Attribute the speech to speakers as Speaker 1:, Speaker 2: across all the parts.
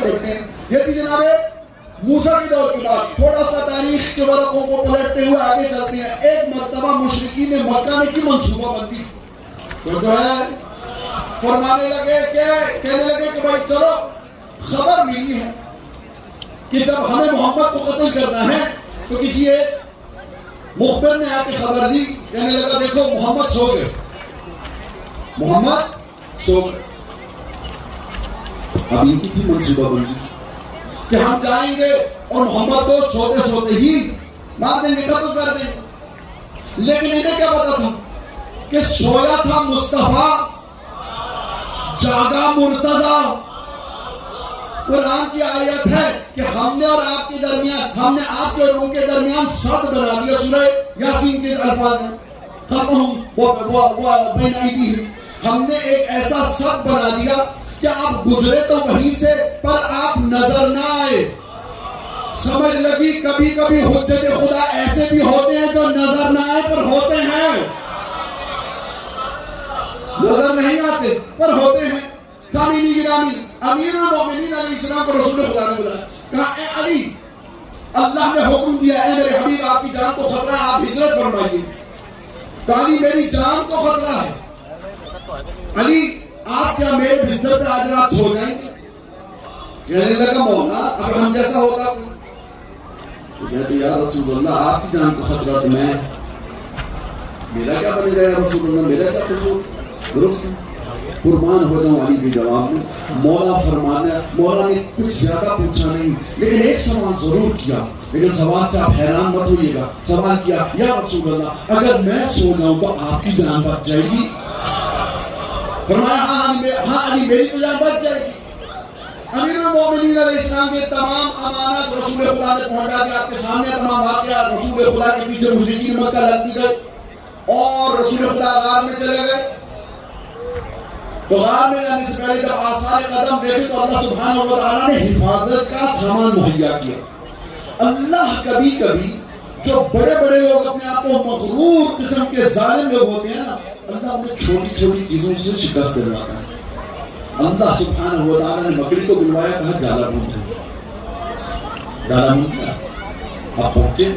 Speaker 1: بڑھتے ہیں. یہ تھی جناب موسیٰ کے دور کی بات. تھوڑا سا تاریخ کے ورقوں کو پلٹتے ہوئے آگے چلتے ہیں. ایک مرتبہ مشرکین مکہ نے کی منصوبہ بندی تو جو ہے فرمانے لگے کہنے لگے کہ بھائی چلو خبر ملی ہے کہ جب ہمیں محمد کو قتل کرنا ہے تو کسی ایک مخبر نے آ کے خبر دی. کہنے لگا دیکھو محمد سو گئے. اب ان کی تھی منصوبہ بندی کہ ہم جائیں گے اور محمد کو سوتے سوتے ہی مار دیں گے, قتل کر دیں گے. لیکن انہیں کیا پتا تھا کہ سویا تھا مصطفیٰ, جاگا مرتضیٰ. قرآن کی آیت ہے کہ ہم نے اور آپ کے درمیان, ہم نے آپ کے اور ان کے درمیان سد بنا دیا. سورہ یاسین کے الفاظ ہیں بین ایدیہم, ہم نے ایک ایسا سد بنا دیا کہ آپ گزرے تو وہیں سے پر آپ نظر نہ آئے. سمجھ لگی کبھی کبھی حجت خدا ایسے بھی ہوتے ہیں جو نظر نہ آئے پر ہوتے ہیں, نظر نہیں آتے پر ہوتے ہیں. سامعین گرامی, امیر المومنین علیہ السلام کو رسول خدا نے بلایا, کہا اے علی اللہ نے حکم دیا اے میرے حبیب آپ کی جان کو خطرہ ہے, آپ ہجرت فرمائیے. کہا علی میری جان کو خطرہ ہے. علی آپ کیا میرے بستر پہ آج رات سو جائیں گے؟ کہنے لگا مولا اگر ہم جیسا ہوگا تو کہتے یا رسول اللہ آپ کی جان کو خطرہ تو میں, میرا کیا بنے گا یا رسول اللہ, میرا کیا قصور. درست قربان ہو جاؤں علی کے جواب میں. مولا فرمانا, مولا نے کچھ زیادہ پوچھا نہیں لیکن ایک سوال ضرور کیا, لیکن سوال سے آپ حیران مت ہوئیے گا. سوال کیا یا رسول اللہ اگر میں سو جاؤں تو آپ کی جان بچ جائے گی؟ فرمایا ہاں علی میری تو جان بچ جائے گی. امیر المومنین علیہ السلام کے تمام امانات رسول خدا نے پہنچا دیا. آپ کے سامنے تمام واقعہ رسول خدا کے پیچھے مشرکین مکہ لگ گئے اور رسول خدا غار میں چلے گئے. تو غار میں جانے سے پہلے جب آثار قدم دیکھے تو اللہ سبحانہ و تعالیٰ نے حفاظت کا سامان مہیا کیا. اللہ کبھی کبھی جو بڑے بڑے لوگ اپنے آپ کو مغرور قسم کے ظالم لوگ ہوتے ہیں نا, اللہ انہیں چھوٹی چھوٹی چیزوں سے شکست دلواتا ہے. اللہ سبحانہ و تعالیٰ نے مکڑی کو بلوایا, کہا جالا بھونتے, جالا بھونتے آپ پہنچے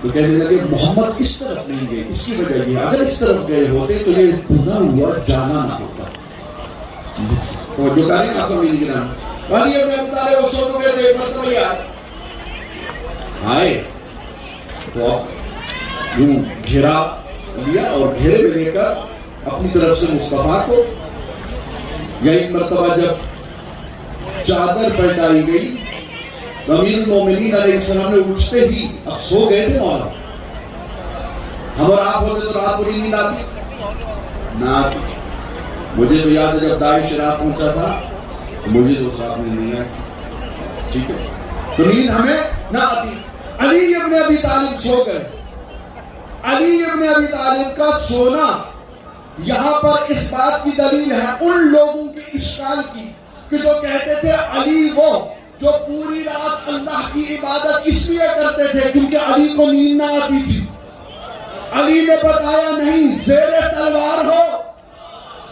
Speaker 1: تو کہنے لگے محمد اس طرف نہیں گئے, اس کی وجہ یہ اگر اس طرف گئے ہوتے تو یہ بنا ہوا جانا نہ ہوتا. اور جو تاریخ آپ سمجھ لیجیے نا, والی ابن ابی طالب وہ سوچو گئے تھے ایک مرتبہ آئے تو یوں گھیرا لیا اور گھیرے میں لے کر اپنی طرف سے مصطفیٰ کو, یا ایک مرتبہ جب چادر پلٹائی گئی تو امیر المومنین علیہ السلام نے اٹھتے ہی, اب سو گئے تھے مولا, ہم اور آپ ہوتے تو رات کو نیند آتی نہ آتی. مجھے تو یاد ہے جب داعش رات پہنچا تھا مجھے تو اس رات میں نہیں آئی. ٹھیک ہے, تو نیند ہمیں نہ آتی. علی ابن ابی طالب سو گئے. علی ابن ابی طالب کا سونا یہاں پر اس بات کی دلیل ہے ان لوگوں کے اشکال کی کہ جو کہتے تھے علی وہ جو پوری رات اللہ کی عبادت اس لیے کرتے تھے کیونکہ علی کو نیند نہ آتی تھی. علی نے بتایا نہیں, زیر تلوار ہو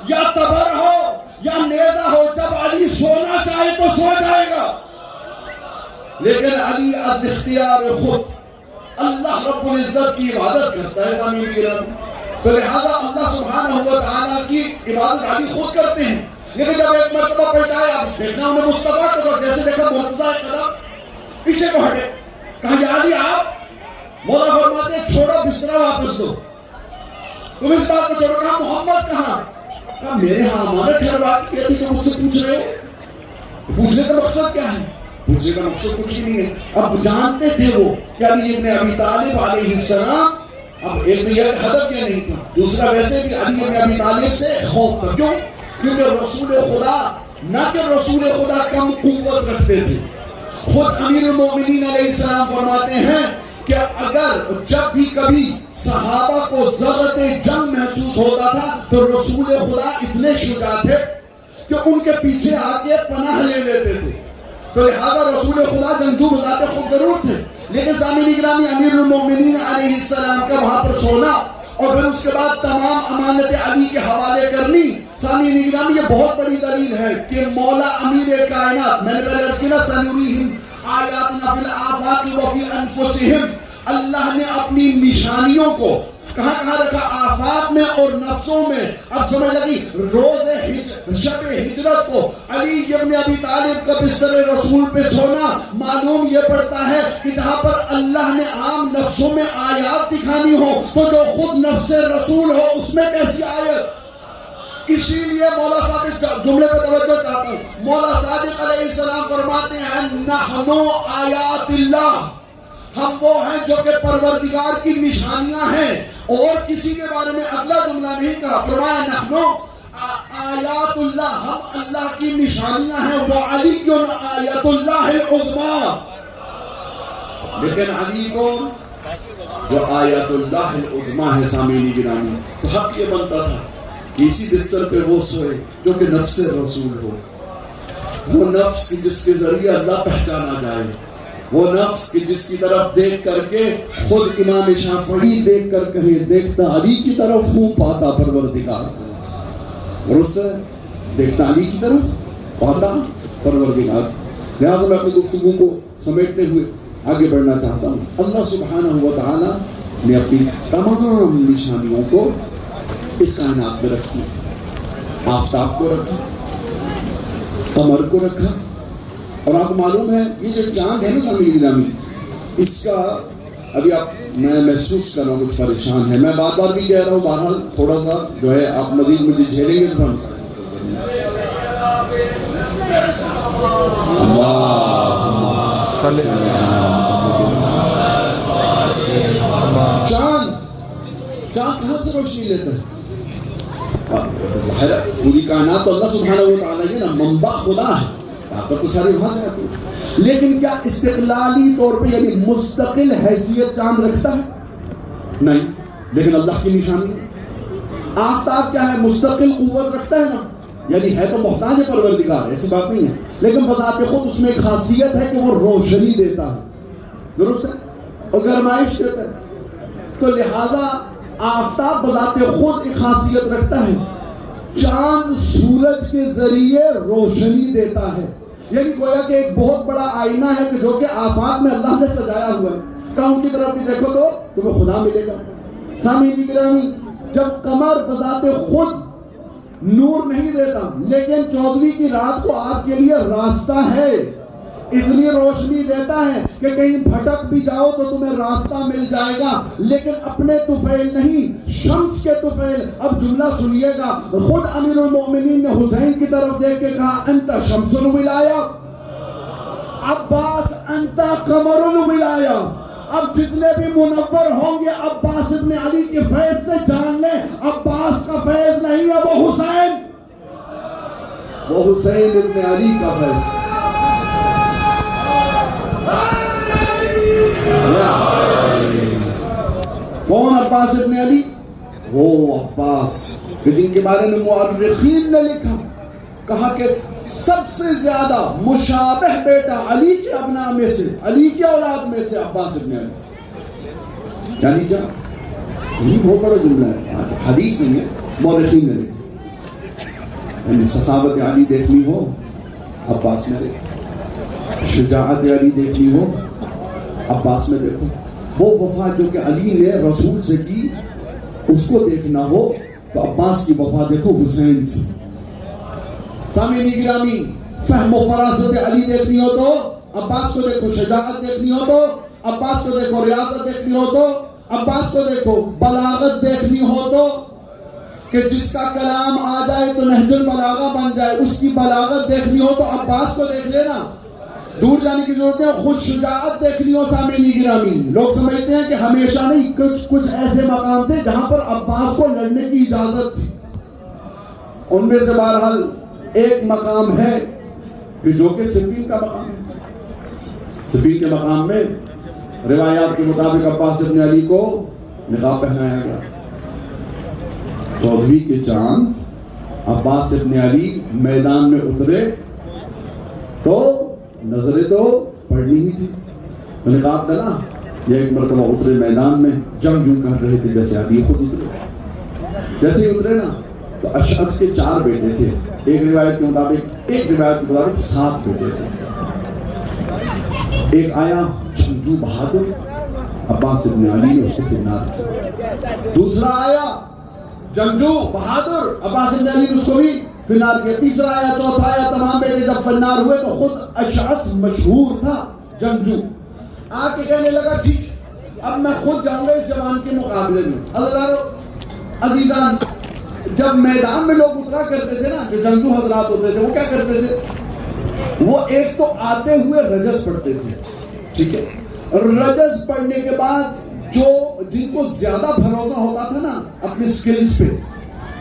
Speaker 1: یا تبر ہو یا نیزہ ہو, جب علی سونا چاہے تو سو جائے گا. لیکن علی از اختیار خود اللہ رب العزت کی عبادت کرتا ہے. سامعین کرام, تو لہذا اللہ سبحانہ و تعالیٰ کی عبادت علی خود کرتے ہیں. لیکن جب ایک مرتبہ پلٹایا, اب دیکھنا انہیں مصطفیٰ کو, جیسے دیکھا مرتضیٰ قدم پیچھے کو ہٹے, کہا یا علی آپ, مولا فرماتے ہیں چھوڑو بستر واپس دو, تم اس بات کو چھوڑو. کہا محمد کہاں؟ کہا میرے ہاں امانت ٹھہروا کے کیا تھی کہ مجھ سے پوچھ رہے ہو؟ پوچھنے کا مقصد کیا ہے؟ پوچھنے کا مقصد کچھ نہیں ہے. اب جانتے تھے وہ کہ علی ابن ابی طالب علیہ السلام, اب ایک میں یہ ہدف کیا نہیں تھا, دوسرا ویسے بھی علی ابن ابی طالب سے خوف تھا. کیوں؟ کیونکہ رسول خدا نہ کہ رسول خدا کم قوت رکھتے تھے. خود امیر المومنین علیہ السلام فرماتے ہیں کہ اگر جب بھی کبھی صحابہ کو ضرورت جنگ محسوس ہوتا تھا تو رسول خدا اتنے شجاع تھے کہ ان کے پیچھے آ کے پناہ لے لیتے تھے. تو لہذا رسول خدا جنگجو بذات خود ضرور تھے, لیکن سامعین گرامی امیر المومنین علیہ السلام کا وہاں پر سونا اور پھر اس کے بعد تمام امانت علی کے حوالے کرنی سامعین گرامی یہ بہت بڑی دلیل ہے کہ مولا امیر کائنات، میں نے پہلے عرض کیا سنوريهم آیاتنا فی الآفاق وفی انفسہم، اللہ نے اپنی نشانیوں کو کہاں کہاں رکھا؟ آفاق میں اور نفسوں میں. اب سمجھ لگی روز شب ہجرت کو علی ابن ابی طالب کا بستر رسول پہ سونا معلوم یہ پڑتا ہے کہ جہاں پر اللہ نے عام نفسوں میں آیات دکھانی ہو تو جو خود نفس رسول ہو اس میں کیسی آیت؟ اسی لیے مولا صادق جملے پہ توجہ چاہتا ہوں. مولا صادق علیہ السلام فرماتے ہیں نحنو آیات اللہ، ہم وہ ہیں جو کہ پروردگار کی نشانیاں ہیں. اور کسی کے بارے میں اگلا جملہ نہیں کہا، فرمایا نحنو آیات اللہ، ہم اللہ کی نشانیاں ہیں. وعلی آیت اللہ العظمیٰ، لیکن علی کو جو آیت اللہ العظمیٰ ہے سامعین گرامی، تو حق یہ بنتا تھا کہ اسی بستر پہ وہ سوئے جو کہ نفس رسول ہو، وہ نفس جس کے ذریعے اللہ پہچانا جائے، وہ نفس کی جس کی طرف دیکھ کر کے خود امام شافعی دیکھ کر کہے دیکھتا علی کی طرف ہوں پاتا پروردگار کو، اور اس سے دیکھتا علی کی طرف پاتا پروردگار. لہٰذا میں اپنی گفتگو کو سمیٹتے ہوئے آگے بڑھنا چاہتا ہوں. اللہ سبحانہ و تعالیٰ نے اپنی تمام نشانیوں کو اس کائنات میں رکھی. آفتاب کو رکھا، قمر کو رکھا، اور آپ کو معلوم ہے یہ جو چاند ہے نا سامعین گرامی، اس کا ابھی میں محسوس کر رہا ہوں کچھ پریشان ہے، میں بار بار بھی کہہ رہا ہوں، بہرحال تھوڑا سا جو ہے آپ مزید مجھے جھیلیں گے تو ہم چاند کہاں سے روشنی لیتا ہے؟ ظاہر ہے پوری کائنات تو اللہ سبحانہ و تعالیٰ یہ نا منبع خدا ہے، طاقت تو ساری وہاں سے آتی ہے. لیکن کیا استقلالی طور پہ یعنی مستقل حیثیت چاند رکھتا ہے؟ نہیں. لیکن اللہ کی نشانی آفتاب کیا ہے؟ مستقل قوت رکھتا ہے نا، یعنی ہے تو محتاج پروردگار، ایسی بات نہیں ہے، لیکن بذات خود اس میں ایک خاصیت ہے کہ وہ روشنی دیتا ہے، درست ہے، اور گرمائش دیتا ہے. تو لہذا آفتاب بذات خود ایک خاصیت رکھتا ہے، چاند سورج کے ذریعے روشنی دیتا ہے. یعنی گویا کہ ایک بہت بڑا آئینہ ہے کہ جو کہ آفاق میں اللہ نے سجایا ہوا ہے. کہ ان کی طرف بھی دیکھو تو تمہیں خدا ملے گا. سامعین گرامی جب قمر بذات خود نور نہیں دیتا لیکن 14ویں کی رات کو آپ کے لیے راستہ ہے، اتنی روشنی دیتا ہے کہ کہیں بھٹک بھی جاؤ تو تمہیں راستہ مل جائے گا، لیکن اپنے طفیل نہیں، شمس کے طفیل. اب جملہ سنیے گا، خود امیر المؤمنین نے حسین کی طرف دیکھ کے کہا انت شمس ولایا، عباس انت قمر ولایا. اب جتنے بھی منور ہوں گے عباس ابن علی کے فیض سے جان لیں عباس کا فیض نہیں ہے، وہ حسین ابن علی کا فیض. کون عباس ابن علی؟ وہ عباس جن کے بارے میں مورخین نے لکھا، کہا کہ سب سے زیادہ مشابہ بیٹا علی کے ابناء میں سے، علی کی اولاد میں سے عباس ابن علی. یعنی کیا؟ یہ بہت بڑا جملہ ہے، حدیث نہیں ہے، مورخین نے لکھا. یعنی سخاوت علی دیکھنی ہو عباس میں دیکھو، شجاعت علی دیکھنی ہو عباس میں دیکھو، وہ وفا جو کہ علی نے رسول سے کی اس کو دیکھنا ہو تو عباس کی وفا دیکھو حسین سے. سامعین گرامی فہم و فراست علی دیکھنی ہو تو عباس کو دیکھو، شجاعت دیکھنی ہو تو عباس کو دیکھو، ریاضت دیکھنی ہو تو عباس کو دیکھو، بلاغت دیکھنی ہو تو کہ جس کا کلام آ جائے تو نہج البلاغہ بن جائے، اس کی بلاغت دیکھنی ہو تو عباس کو دیکھ لینا، دور جانے کی ضرورت ہے. خود شجاعت دیکھنی ہو سامعین گرامی، لوگ سمجھتے ہیں کہ ہمیشہ نہیں، کچھ ایسے مقام تھے جہاں پر عباس کو لڑنے کی اجازت تھی. ان میں سے بہرحال ایک مقام ہے کہ جو کہ صفین کا مقام ہے. صفین کے مقام میں روایات کے مطابق عباس ابن علی کو نقاب پہنایا گیا. 14ویں کے چاند عباس ابن علی میدان میں اترے تو نظریں تو پڑھنی ہی تھی، نقاب ڈلا. یہ ایک مرتبہ اترے میدان میں، جنگ یوں کر رہے تھے جیسے ابھی خود اترے. جیسے ہی اترے نا تو اشعث کے 4 بیٹے تھے، ایک روایت کے مطابق 7 بیٹے تھے. ایک آیا جنگجو بہادر، عباس ابن علی نے اس کو فنار کیا. دوسرا آیا جنگجو بہادر، عباس ابن علی نے اس کو بھی فنار کیا. تیسرا آیا، چوتھا آیا. تمام بیٹے جب فنار ہوئے تو خود اشعث مشہور تھا جنگجو، آ کے کہنے لگا ٹھیک اب میں خود جاؤں گا اس جوان کے مقابلے میں. حضرات عزیزان، جب میدان میں لوگ اترا کرتے تھے نا، جو جنگجو حضرات ہوتے تھے، وہ کیا کرتے تھے؟ وہ ایک تو آتے ہوئے رجز پڑھتے تھے، ٹھیک ہے. رجز پڑھنے کے بعد جن کو زیادہ بھروسہ ہوتا تھا نا اپنی سکلز پہ،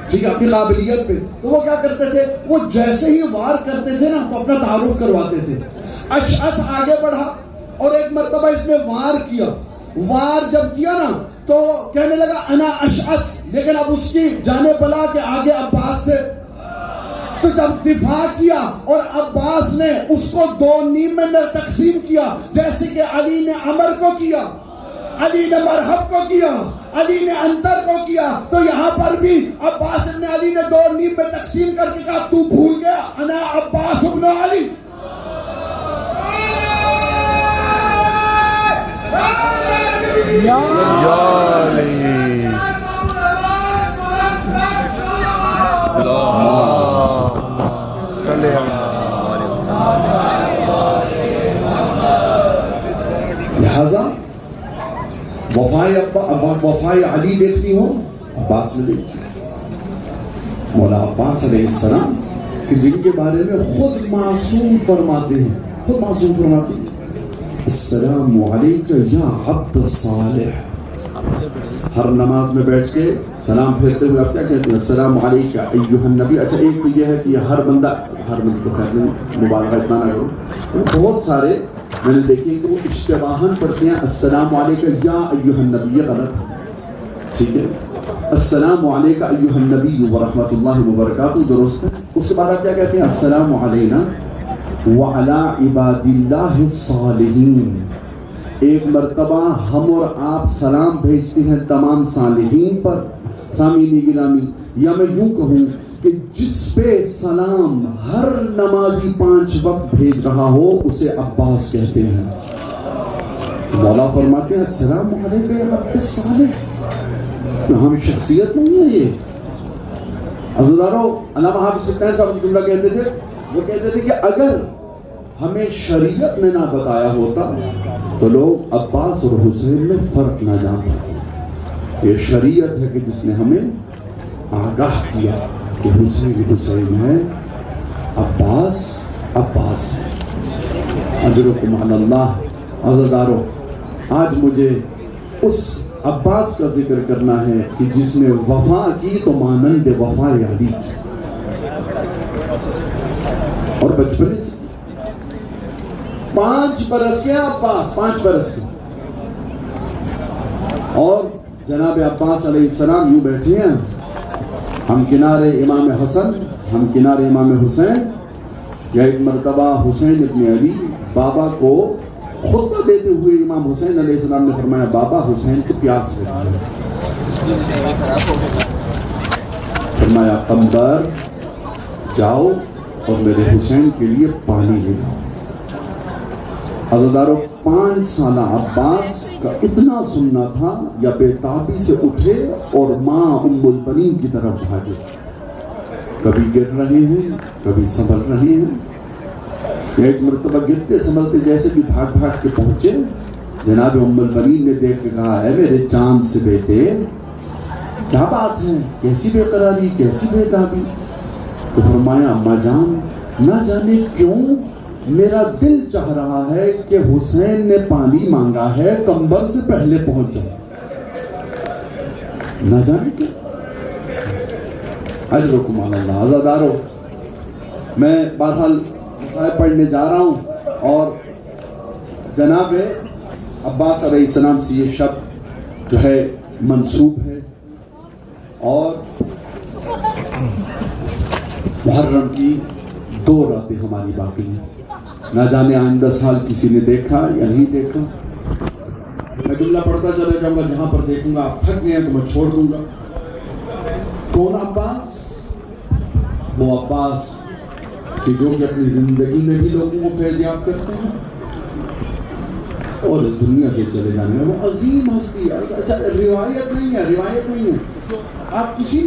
Speaker 1: ٹھیک ہے، اپنی قابلیت پہ، تو وہ کیا کرتے تھے؟ وہ جیسے ہی وار کرتے تھے نا تو اپنا تعارف کرواتے تھے. اشعث آگے بڑھا اور ایک مرتبہ اس نے وار کیا. وار جب کیا نا تو کہنے لگا انا اشعث، لیکن اب اس کی جانے بلا کہ آگے عباس تھے. تو جب دفاع کیا اور عباس نے اس کو 2 نیم میں تقسیم کیا، جیسے کہ علی نے عمر کو کیا، علی نے مرحب کو کیا، علی نے انتر کو کیا، تو یہاں پر بھی عباس ابن علی نے 2 نیم میں تقسیم کر کے کہا تو بھول گیا انا عباس ابن علی.
Speaker 2: یا علی
Speaker 1: لہذا وفائے علی دیکھنی ہو، عباس نے دیکھی. مولا عباس علیہ السلام کہ جن کے بارے میں خود معصوم فرماتے ہیں السلام علیکہ یا عبد صالح. ہر نماز میں بیٹھ کے سلام پھیرتے ہوئے آپ کیا کہتے ہیں؟ السلام علیکہ ایھا النبی. اچھا ایک تو یہ ہے کہ ہر بندہ کو خیر مبالغہ اتنا نہ کرو، بہت سارے میں نے دیکھیں کہ وہ اشتباہاً پڑھتے ہیں السلام علیکہ یا ایھا النبی. یہ غلط ہے، ٹھیک ہے. السلام علیکہ ایھا النبی ورحمۃ اللہ وبرکاتہ درست ہے. اس کے بعد آپ کیا کہتے ہیں؟ السلام علینا وعلی عباد اللہ الصالحین. ایک مرتبہ ہم اور آپ سلام بھیجتے ہیں تمام صالحین پر. سامعین گرامی، یا میں یوں کہوں کہ جس پہ سلام ہر نمازی 5 وقت بھیج رہا ہو اسے عباس کہتے ہیں. مولا فرماتے ہیں السلام علیکم یا عبد صالح. ہم شخصیت نہیں ہے یہ. عزیزانو، علامہ حافظ سکینی صاحب جملہ کہتے تھے، وہ کہتے تھے کہ اگر ہمیں شریعت نے نہ بتایا ہوتا تو لوگ عباس اور حسین میں فرق نہ جانتے. یہ شریعت ہے کہ جس نے ہمیں آگاہ کیا کہ حسین ہے، عباس ہے. اجرکم علی اللہ. عزیزانو، آج مجھے اس عباس کا ذکر کرنا ہے کہ جس نے وفا کی تو مانند وفائے علی کی، اور بچپنے سے 5 برس کے عباس، 5 برس کے. اور جناب عباس علیہ السلام یوں بیٹھے ہیں، ہم کنارے امام حسن، ہم کنارے امام حسین. یا ایک مرتبہ حسین ابن علی بابا کو خطبہ دیتے ہوئے امام حسین علیہ السلام نے فرمایا بابا حسین کو پیاس لگی ہے. فرمایا قمبر جاؤ اور میرے حسین کے لیے پانی لے آؤ. عزیزانو، 5 سالہ عباس کا اتنا سننا تھا یا بے تابی سے اٹھے اور ماں ام البنین کی طرف بھاگے. کبھی گر رہے ہیں، کبھی سنبھل رہے ہیں. ایک مرتبہ گرتے سنبھلتے جیسے بھی بھاگ کے پہنچے. جناب ام البنین نے دیکھ کے کہا اے میرے چاند سے بیٹے، کیا بات ہے، کیسی بے قراری، کیسی بے تابی؟ تو فرمایا اما جان، نہ جانے کیوں میرا دل چاہ رہا ہے کہ حسین نے پانی مانگا ہے، قمبر سے پہلے پہنچ جاؤ. نہ جانے کیوں. اجرکم علی اللہ. عزادارو، میں بہرحال مسائل پڑھنے جا رہا ہوں اور جناب عباس علیہ السلام سے یہ شب جو ہے منسوب ہے. اور محرم کی 2 راتیں ہماری باقی ہیں. نہ جانے آئندہ سال کسی نے دیکھا یا نہیں دیکھا. میں جملہ پڑھتا چلا جاؤں گا، جہاں پر دیکھوں گا آپ تھک گئے ہیں تو میں چھوڑ دوں گا. کون عباس؟ وہ عباس کہ جو کہ اپنی زندگی میں بھی لوگوں کو فیض یاب کرتے ہیں اور اس دنیا سے چلے جانے ہیں. وہ عظیم ہستی ہے. اچھا روایت نہیں ہے. آپ کسی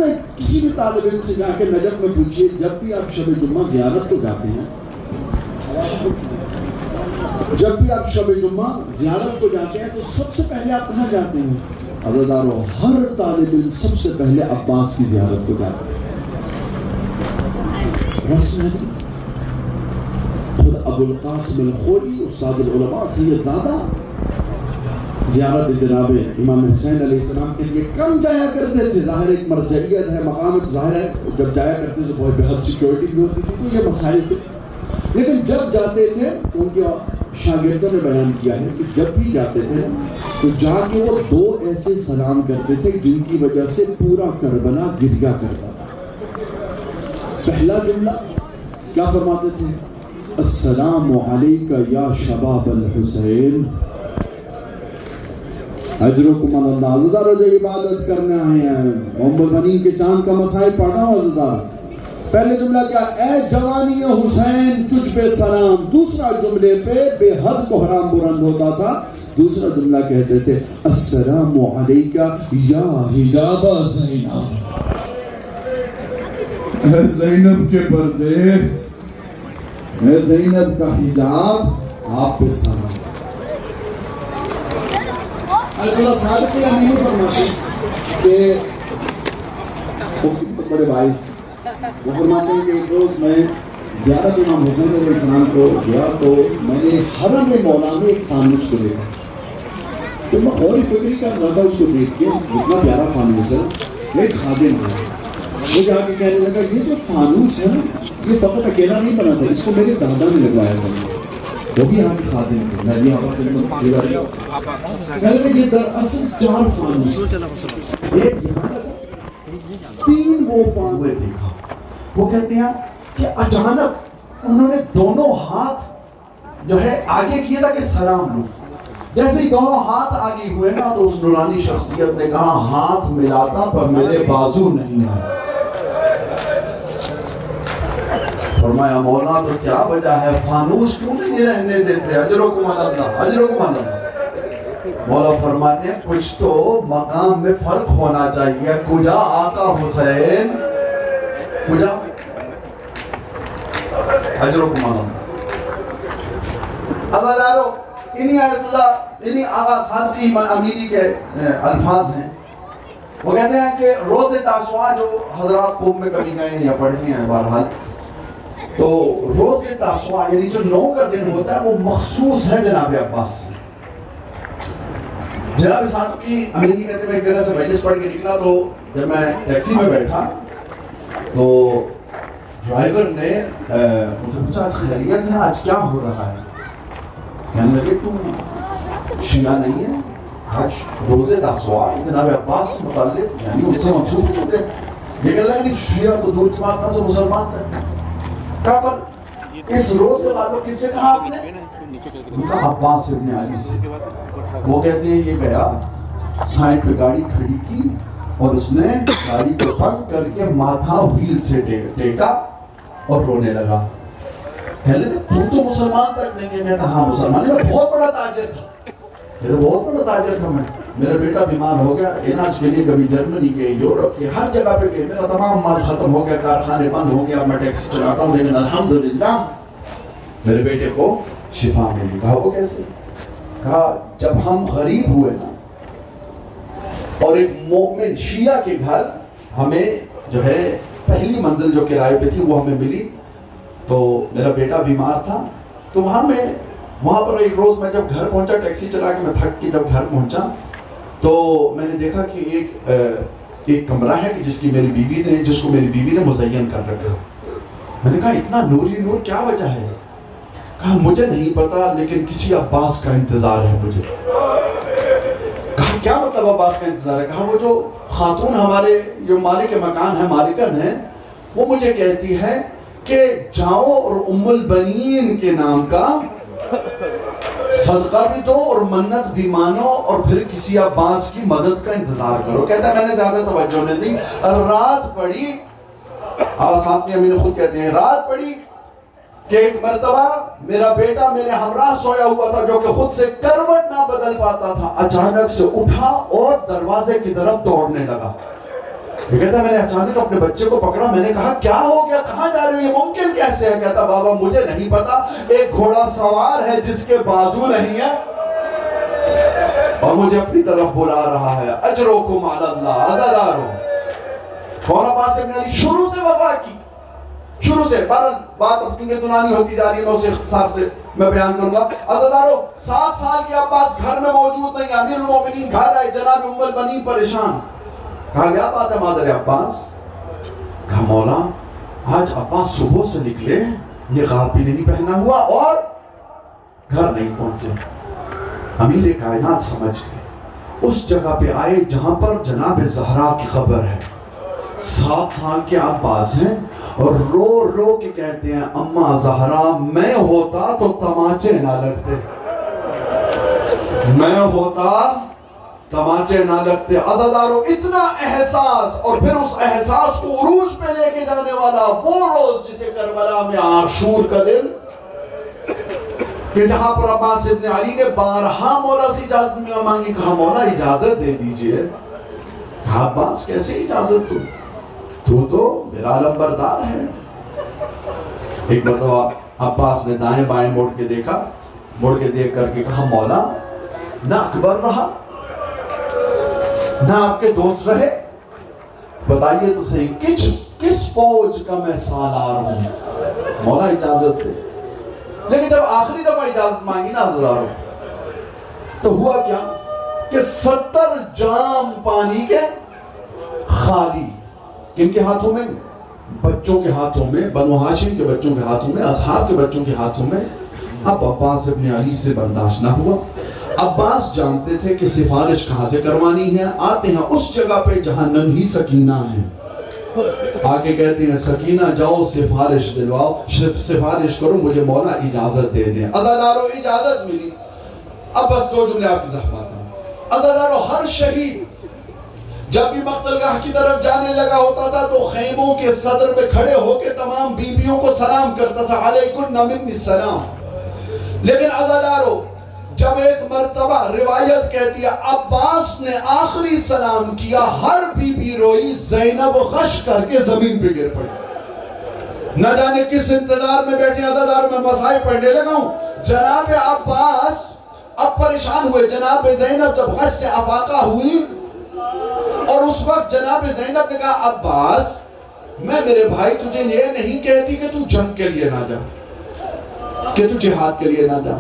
Speaker 1: بھی طالب علم سے جا کے نجف میں پوچھئے جب بھی آپ شب جمعہ زیارت کو جاتے ہیں تو سب سے پہلے آپ کہاں جاتے ہیں؟ عزیزانو ہر طالب علم سب سے پہلے عباس کی زیارت کو جاتا ہے. رسم ہے. خود ابو القاسم الخوئی استاد العلماء سید زادہ زیارت جناب امام حسین علیہ السلام کے لیے کم جایا کرتے تھے. ظاہر ایک مرجعیت ہے, مقام ظاہر ہے, جب جایا کرتے تھے بہت بہت سیکیورٹی بھی ہوتی تھی تو یہ مسائل تھے. لیکن جب جاتے تھے ان کے شاگردوں نے بیان کیا ہے کہ جب بھی جاتے تھے تو جا کے وہ 2 ایسے سلام کرتے تھے جن کی وجہ سے پورا کربلا گریا کرتا تھا. پہلا جملہ کیا فرماتے تھے؟ السلام علیکہ یا شباب الحسین اجرکم اللہ. عزیزدار جو عبادت کرنے آئے ہیں محمد البنین کے چاند کا مسائل پڑھنا ہوں. عزیزدار پہلے جملہ کیا؟ اے جوانی حسین تجھ پہ سلام. دوسرا جملے پہ بے حد کوہرام بلند ہوتا تھا. دوسرا جملہ کہتے تھے السلام علیکہ یا حجاب زینب. اے زینب کے پردے, اے زینب کا حجاب, آپ پہ سلام. اللہ صادق امین فرماتے کہ وہ بڑے باعث وہ فرماتے ہیں کہ ایک روز میں زیارت امام حسین علیہ السلام کو گیا تو میں نے حرم مولا میں ایک فانوس کو دیکھا. تو میں غور فکری کر رہا تھا اس کو دیکھ کے, اتنا پیارا فانوس ہے. ایک خادم ہے وہ جا کے کہنے لگا یہ جو فانوس ہے یہ فقط اکیلا نہیں بنا تھا, اس کو میرے دادا نے لگوایا تھا. وہ بھی یہاں کی خادم تھے. میں بھی یہاں پر کہنے لگے یہ دراصل 4 فانوس, ایک یہاں لگا, 3 وہ فانوس دیکھا. وہ کہتے ہیں کہ اچانک انہوں نے دونوں ہاتھ جو ہے آگے کیا تھا کہ سلام لو. جیسے ہی دونوں ہاتھ آگے ہوئے نا تو اس نورانی شخصیت نے کہا ہاتھ ملاتا پر میرے بازو نہیں ہے. فرمایا مولا تو کیا وجہ ہے, فانوس کیوں نہیں رہنے دیتے؟ اجرکم اللہ, اجرکم اللہ. مولا فرماتے ہیں کچھ تو مقام میں فرق ہونا چاہیے. کجا آقا حسین, کجا اجرکم اللہ. عزیزانو انہی آیت اللہ انہی آقا صادقی امینی کے الفاظ ہیں. وہ کہتے ہیں کہ روز تاسوعا جو حضرات قوم میں کبھی گئے ہیں یا پڑھی ہیں بہرحال, تو روز تاسوعا یعنی جو 9 کا دن ہوتا ہے وہ مخصوص ہے جناب عباس سے. جناب صادقی امینی کہتے ہیں ایک جگہ سے مجلس پڑھ کے نکلا تو جب میں ٹیکسی میں بیٹھا تو ڈرائیور نے مجھ سے پوچھا خیریت ہے, آج کیا ہو رہا ہے؟ کہنے لگے تم شیعہ نہیں ہے, آج روز تاسوعا جناب عباس سے متعلق یعنی ان سے منسوب ہوتے ہیں. یہ کہنے لگے نہیں شیعہ تو دور کی بات تھا, تو مسلمان تھا. کہا پر اس روز کے تعلق کس سے کہا آپ نے؟ ان کا عباس ابن علی سے. وہ کہتے ہیں یہ گیا سائڈ پہ گاڑی کھڑی کی اور اس نے گاڑی کو بند کر کے ماتھا وہیل سے ٹیکا اور رونے لگا. کہنے لگے تو مسلمان تک نہیں ہے. کہتا ہاں مسلمان, میں بہت بڑا تاجر تھا, بہت بڑا تاجر تھا. میں میرا بیٹا بیمار ہو گیا, علاج کے لیے کبھی جرمنی گئے, یورپ کے ہر جگہ پہ گئے, میرا تمام مال ختم ہو گیا, کارخانے بند ہو گیا, میں ٹیکسی چلاتا ہوں, لیکن الحمدللہ میرے بیٹے کو شفا ملی. کہا وہ کیسے؟ کہا جب ہم غریب ہوئے نا اور ایک مومن شیعہ کے گھر ہمیں جو ہے پہلی منزل جو کرائے پہ تھی وہ ہمیں ملی, تو میرا بیٹا بیمار تھا. تو وہاں پر ایک روز میں جب گھر پہنچا ٹیکسی چلا کے, میں تھک کے جب گھر پہنچا تو میں نے دیکھا کہ ایک کمرہ ہے کہ جس کو میری بیوی نے مزین کر رکھا. میں نے کہا اتنا نوری نور کیا وجہ ہے؟ کہا مجھے نہیں پتا لیکن کسی عباس کا انتظار ہے مجھے. کہا کیا مطلب عباس کا انتظار ہے؟ کہا وہ جو خاتون ہمارے جو مالک مکان ہے, مالکن ہے, وہ مجھے کہتی ہے کہ جاؤ اور ام البنین کے نام کا صدقہ بھی دو اور منت بھی مانو اور پھر کسی عباس کی مدد کا انتظار کرو. کہتا ہے میں نے زیادہ توجہ نہیں دی, رات پڑی آسان میں امین خود کہتے ہیں رات پڑی کہ ایک مرتبہ میرا بیٹا میرے ہمراہ سویا ہوا تھا جو کہ خود سے کروٹ نہ بدل پاتا تھا، اچانک سے اٹھا اور دروازے کی طرف دوڑنے لگا۔ یہ کہتا ہے میں نے اچانک اپنے بچے کو پکڑا، میں نے کہا کیا ہو گیا، کہاں جا رہے ہو، یہ ممکن کیسے ہے؟ کہتا بابا مجھے نہیں پتا، ایک گھوڑا سوار ہے جس کے بازو نہیں ہے اور مجھے اپنی طرف بلا رہا ہے۔ اجرکم علی اللہ، عزادارو۔ اور عباس ابن علی شروع سے وفا کی، شروع سے بات اب کیونکہ دنانی ہوتی جا رہی ہے، میں اسے اختصار سے میں بیان کروں گا۔ عزادارو 7 سال کے عباس گھر میں موجود نہیں، امیر المومنین گھر آئے، جناب ام البنین پریشان۔ کہا کیا بات ہے مادر عباس؟ کہا مولا آج عباس صبح سے نکلے، نقاب بھی نہیں پہنا ہوا اور گھر نہیں پہنچے۔ امیر کائنات سمجھ گئے، اس جگہ پہ آئے جہاں پر جناب زہرا کی قبر ہے۔ 7 سال کے عباس ہیں اور رو رو کے کہتے ہیں اماں زہرا میں ہوتا تو تماچے نہ لگتے، میں ہوتا تماچے نہ لگتے۔ عزادارو اتنا احساس، اور پھر اس احساس کو عروج پہ لے کے جانے والا وہ روز جسے کربلا میں عاشور کا دن، کہ جہاں پر عباس ابن علی نے بارہا مولا سے اجازت مانگی، کہا مولا اجازت دے دیجئے۔ کہا عباس کیسے اجازت دوں، تو میرا علم بردار ہے۔ ایک مرتبہ عباس نے دائیں بائیں موڑ کے دیکھا، موڑ کے دیکھ کر کے کہا مولا نہ اکبر رہا نہ آپ کے دوست رہے، بتائیے تو صحیح کس فوج کا میں سالار ہوں، مولا اجازت دے۔ لیکن جب آخری دفعہ اجازت مانگی نا عزادارو تو ہوا کیا کہ 70 جام پانی کے خالی، کن کے ہاتھوں میں؟ بچوں کے ہاتھوں میں، بنو ہاشم کے بچوں کے ہاتھوں میں، اصحاب کے بچوں کے ہاتھوں میں۔ اب عباس ابن علی سے برداشت نہ ہوا۔ عباس جانتے تھے کہ سفارش کہاں سے کروانی ہے، آتے ہیں اس جگہ پہ جہاں ننھی سکینہ ہے، آگے کہتے ہیں سکینہ جاؤ سفارش دلواؤ، سفارش کرو مجھے مولا اجازت دے دیں۔ عزادارو اجازت ملی۔ اب بس 2 جملے آپ کی زحمت ہیں۔ عزادارو ہر شہید جب بھی مقتل گاہ کی طرف جانے لگا ہوتا تھا تو خیموں کے صدر پہ کھڑے ہو کے تمام بیویوں کو سلام کرتا تھا، علیکن منی السلام۔ لیکن عزادارو جب ایک مرتبہ روایت کہتی ہے عباس نے آخری سلام کیا، ہر بی بی روئی، زینب غش کر کے زمین پہ گر پڑی۔ نہ جانے کس انتظار میں بیٹھے عزادارو، میں مسائل پڑھنے لگا ہوں۔ جناب عباس اب پریشان ہوئے، جناب زینب جب غش سے افاقہ ہوئی اور اس وقت جناب زینب نے کہا عباس میں میرے بھائی تجھے یہ نہیں کہتی کہ تو جنگ کے لیے نہ جا، کہ تو جہاد کے لیے نہ جا،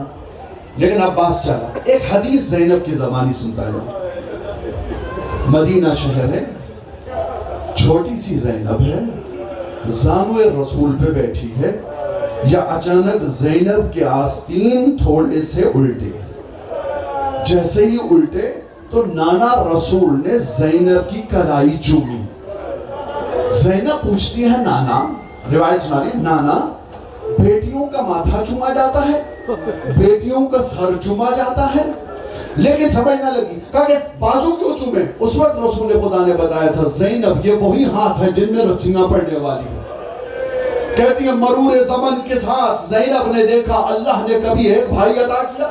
Speaker 1: لیکن عباس چلا۔ ایک حدیث زینب کی زبانی سنتا ہے، مدینہ شہر ہے، چھوٹی سی زینب ہے، زانوے رسول پہ بیٹھی ہے، یا اچانک زینب کے آستین تھوڑے سے الٹے، جیسے ہی الٹے تو نانا رسول نے زینب کی کلائی چومی۔ زینب پوچھتی ہے نانا، روایت سنا رہی، نانا بیٹیوں کا ماتھا چوما جاتا ہے، بیٹیوں کا سر چوما جاتا ہے، لیکن سمجھ نہ لگی، کہا کہ بازو کیوں چومے؟ اس وقت رسول خدا نے بتایا تھا زینب یہ وہی ہاتھ ہے جن میں رسیاں پڑنے والی ہیں۔ کہتی ہے مرور زمن کے ساتھ زینب نے دیکھا اللہ نے کبھی ایک بھائی عطا کیا،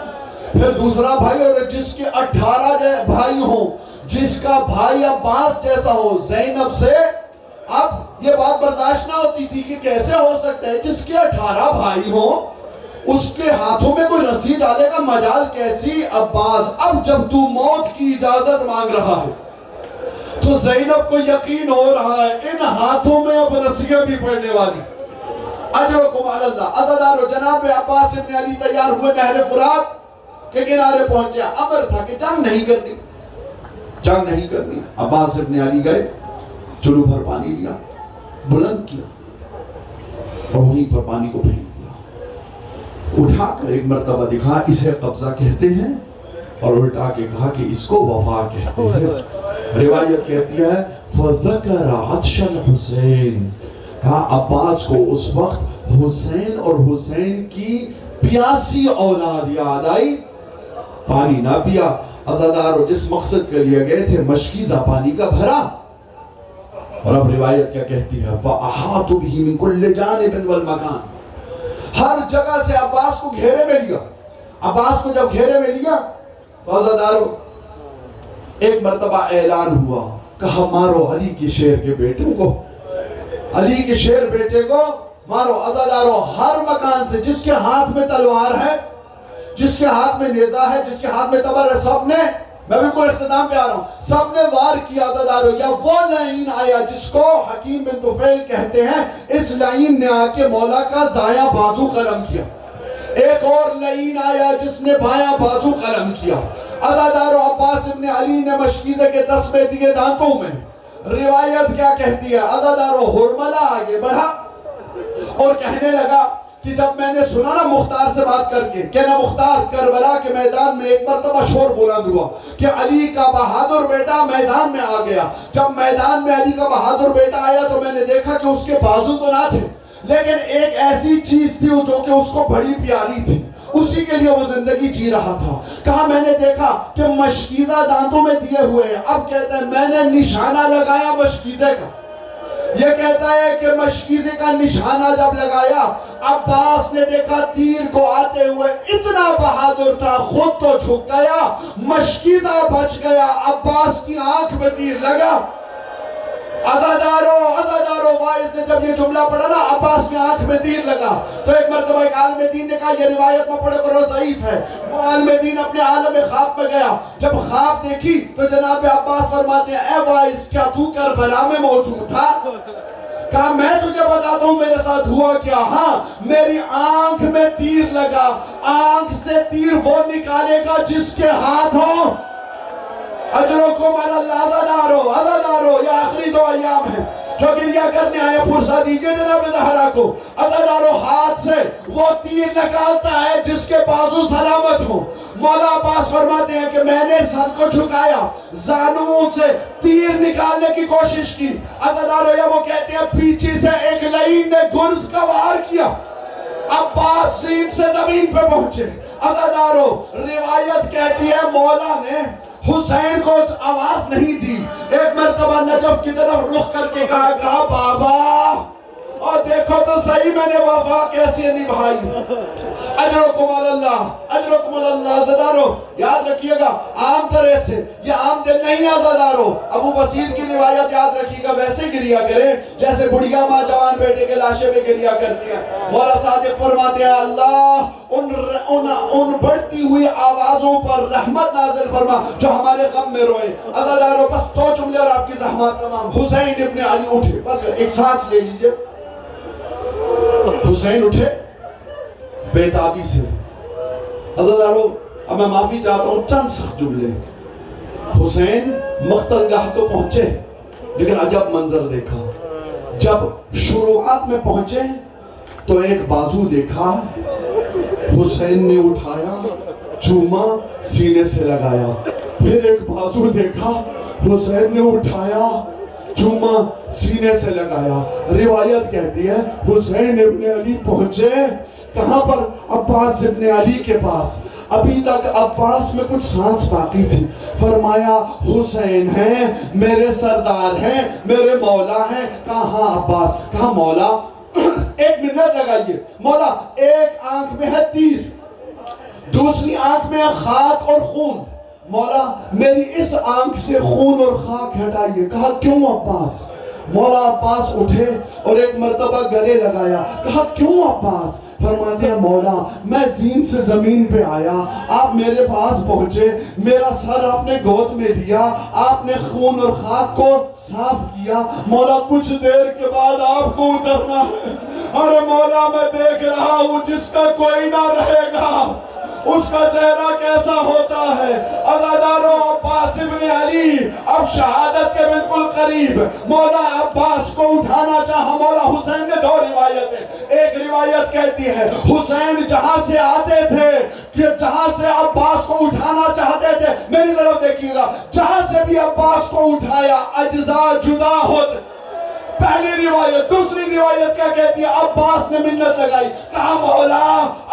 Speaker 1: پھر دوسرا بھائی، اور جس کے 18 بھائی ہوں، جس کا بھائی عباس جیسا ہو۔ زینب سے اب یہ بات برداشت نہ ہوتی تھی کہ کیسے ہو سکتا ہے جس کے 18 بھائی ہوں اس کے ہاتھوں میں کوئی رسی ڈالے گا، مجال کیسی؟ عباس اب جب تو موت کی اجازت مانگ رہا ہے تو زینب کو یقین ہو رہا ہے ان ہاتھوں میں اب رسیاں بھی پڑنے والی۔ اجرکم علی اللہ۔ عزادارو جناب عباس ابن علی تیار ہوئے، نہر فرات کے کنارے پہنچے، امر تھا کہ جنگ نہیں کرنی، جنگ نہیں کرنی۔ عباس ابن علی گئے، چلو بھر پانی لیا، بلند کیا اور وہیں پر پانی کو پھینک دیا، اٹھا کر ایک مرتبہ دکھا اسے قبضہ کہتے ہیں، اور الٹا کے کہا کہ اس کو وفا کہتے ہیں۔ روایت کہتی ہے فَذَكَرَ عَطْشَ الْحُسَيْن، کہا عباس کو اس وقت حسین اور حسین کی پیاسی اولاد یاد آئی، پانی نہ پیا۔ عزادارو جس مقصد کے لیے گئے تھے مشکیزہ پانی کا بھرا، اور اب روایت کیا کہتی ہے فَأَحَاطُ بِهِ مِن كُلِّ جَانِبٍ وَالْمَكَانِ، ہر جگہ سے عباس کو گھیرے میں لیا۔ عباس کو جب گھیرے میں لیا تو عزادارو ایک مرتبہ اعلان ہوا، کہا مارو علی کے شیر کے بیٹے کو، علی کے شیر بیٹے کو مارو۔ عزادارو ہر مکان سے جس کے ہاتھ میں تلوار ہے، جس کے ہاتھ میں نیزہ ہے، جس کے ہاتھ میں تبر ہے، سب نے، میں بالکل اختتام پہ آ رہا ہوں، سب نے وار کیا عزادارو۔ یا وہ لعین آیا جس کو حکیم بن طفیل کہتے ہیں، اس لعین نے آ کے مولا کا دایاں بازو قلم کیا۔ ایک اور لعین آیا جس نے بایاں بازو قلم کیا۔ عزادارو عباس ابن علی نے مشکیزے کے تسبے دیے دانتوں میں۔ روایت کیا کہتی ہے؟ عزادارو ہرملہ آگے بڑھا اور کہنے لگا کہ جب میں نے سنا نا مختار سے بات کر کے کہ نا مختار کربلا کے میدان میں ایک مرتبہ شور بلند ہوا کہ علی کا بہادر بیٹا میدان میں آ گیا۔ جب میدان میں علی کا بہادر بیٹا آیا تو میں نے دیکھا کہ اس کے بازو تو نہ تھے، لیکن ایک ایسی چیز تھی جو کہ اس کو بڑی پیاری تھی، اسی کے لیے وہ زندگی جی رہا تھا۔ کہا میں نے دیکھا کہ مشکیزہ دانتوں میں دیے ہوئے ہیں۔ اب کہتا ہے میں نے نشانہ لگایا مشکیزے کا۔ یہ کہتا ہے کہ مشکیزے کا نشانہ جب لگایا، عباس نے دیکھا تیر کو آتے ہوئے، اتنا بہادر تھا، خود تو جھک گیا، مشکیزہ بچ گیا، عباس کی آنکھ میں تیر لگا۔ عزادارو وائز نے جب یہ جملہ پڑھا نا عباس کی آنکھ میں تیر لگا، تو ایک مرتبہ ایک عالم دین نے کہا یہ روایت میں پڑھے کرو ضعیف ہے۔ وہ عالم دین اپنے عالم خواب میں گیا، جب خواب دیکھی تو جناب عباس فرماتے ہیں اے وائز کیا تو کربلا میں موجود تھا؟ کہا میں تجھے بتاتا ہوں میرے ساتھ ہوا کیا۔ ہاں میری آنکھ میں تیر لگا، آنکھ سے تیر وہ نکالے گا جس کے ہاتھ ہوں۔ اجرکم علی اللہ عزادارو یہ آخری 2 ایام ہیں جو گریہ کرنے آئے، پرسہ دیجئے جناب زہرا کو۔ عزادارو ہاتھ سے وہ تیر نکالتا ہے جس کے بازو سلامت ہوں۔ مولا عباس فرماتے ہیں کہ میں نے سر کو جھکایا، زانوں سے تیر نکالنے کی کوشش کی۔ عزادارو یہ وہ کہتے ہیں پیچھے سے ایک لعین نے گرز کا وار کیا، عباس زین سے زمین پہ پہنچے۔ عزادارو روایت کہتی ہے مولا نے حسین کو آواز نہیں دی، ایک مرتبہ نجف کی طرف رخ کر کے کہا بابا، اور دیکھو تو صحیح میں نے وفا کیسے نبھائی۔ اجرکم اللہ عزادارو یاد رکھیے گا، عام طرح سے یہ عام دن نہیں عزادارو۔ ابو بصیر کی روایت یاد رکھیے گا، ویسے گریہ کریں جیسے بڑھیا ماں جوان بیٹے کے لاشے میں گریہ کرتی ہے۔ مولا صادق فرماتے ہیں اللہ ان بڑھتی ہوئی آوازوں پر رحمت نازل فرما جو ہمارے غم میں روئے۔ عزادارو بس 2 جملے اور آپ کی زحمات تمام۔ حسین ابن علی اٹھے، بس ایک سانس لے لیجئے۔ حسین اٹھے بیتابی سے۔ عزادارو اب میں معافی چاہتا ہوں، چند سخت جملے۔ حسین مقتل گاہ تو پہنچے، لیکن عجب منظر دیکھا۔ جب شروعات میں پہنچے تو ایک بازو دیکھا، حسین نے اٹھایا، چوما، سینے سے لگایا۔ پھر ایک بازو دیکھا، حسین نے اٹھایا، چوما، سینے سے لگایا۔ روایت کہتی ہے حسین ابن علی پہنچے کہاں پر؟ عباس ابن علی کے پاس۔ ابھی تک عباس میں کچھ سانس باقی تھی۔ فرمایا حسین ہیں، میرے سردار ہیں، میرے مولا ہیں۔ کہا ہاں عباس۔ کہا مولا ایک منت لگائیے، مولا ایک آنکھ میں ہے تیر، دوسری آنکھ میں ہے خاک اور خون، مولا میری اس آنکھ سے خون اور خاک ہٹائیے۔ کہا کیوں عباس؟ مولا عباس اٹھے اور ایک مرتبہ گلے لگایا۔ کہا کیوں عباس؟ فرماتے ہیں مولا میں زین سے زمین پہ آیا، آپ میرے پاس پہنچے، میرا سر آپ نے گود میں دیا، آپ نے خون اور خاک کو صاف کیا، مولا کچھ دیر کے بعد آپ کو اترنا ہے۔ ارے مولا میں دیکھ رہا ہوں جس کا کوئی نہ رہے گا اس کا چہرہ کیسا ہوتا ہے۔ عزادارو عباس ابن علی اب شہادت کے بالکل قریب، مولا عباس کو اٹھانا چاہا۔ مولا حسین نے 2 روایتیں، ایک روایت کہتی ہے حسین جہاں سے آتے تھے کہ جہاں سے عباس کو اٹھانا چاہتے تھے، میری طرف دیکھیے گا، جہاں سے بھی عباس کو اٹھایا اجزاء جدا ہوتے، پہلی روایت۔ دوسری روایت کیا کہتی ہے؟ عباس نے منت لگائی، کہا مولا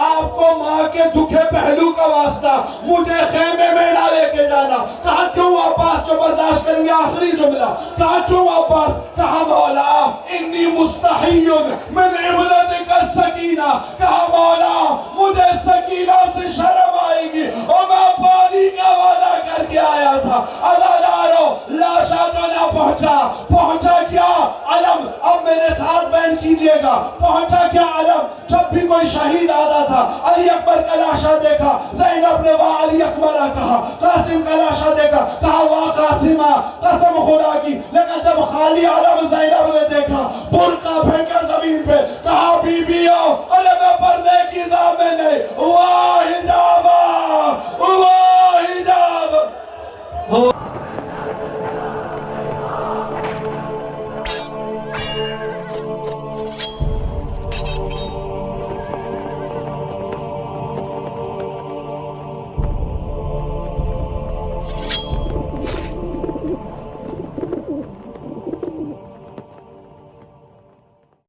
Speaker 1: آپ کو ماں کے دکھے پہلو کا واسطہ مجھے خیمے میں نہ لے کے جانا۔ کہا کیوں عباس؟ جو برداشت کریں گے آخری جملہ۔ کہا کیوں عباس؟ کہا
Speaker 3: کہا مولا انی مستحی من ابنتک السکینہ، کہا مولا مجھے سکینہ سے شرم آئے گی اور میں پانی کا وعدہ کر کے آیا تھا۔ عزادارو لاشا تو نہ پہنچا کیا علم؟ اب میرے ساتھ بیان کیجئے گا، پہنچا کیا علم؟ جب بھی کوئی شہید آتا تھا علی اکبر کا لاشا دیکھا، زینب نے واہ علی اکبرہ کہا، قاسم کا لاشا دیکھا، کہا واہ قاسمہ، قسم خدا کی۔ لیکن جب خالی علم زینب نے دیکھا، برقع پھینکا زمین پہ، کہا بی بیو ارے میں پردے کی زامن نہیں، واہ حجابہ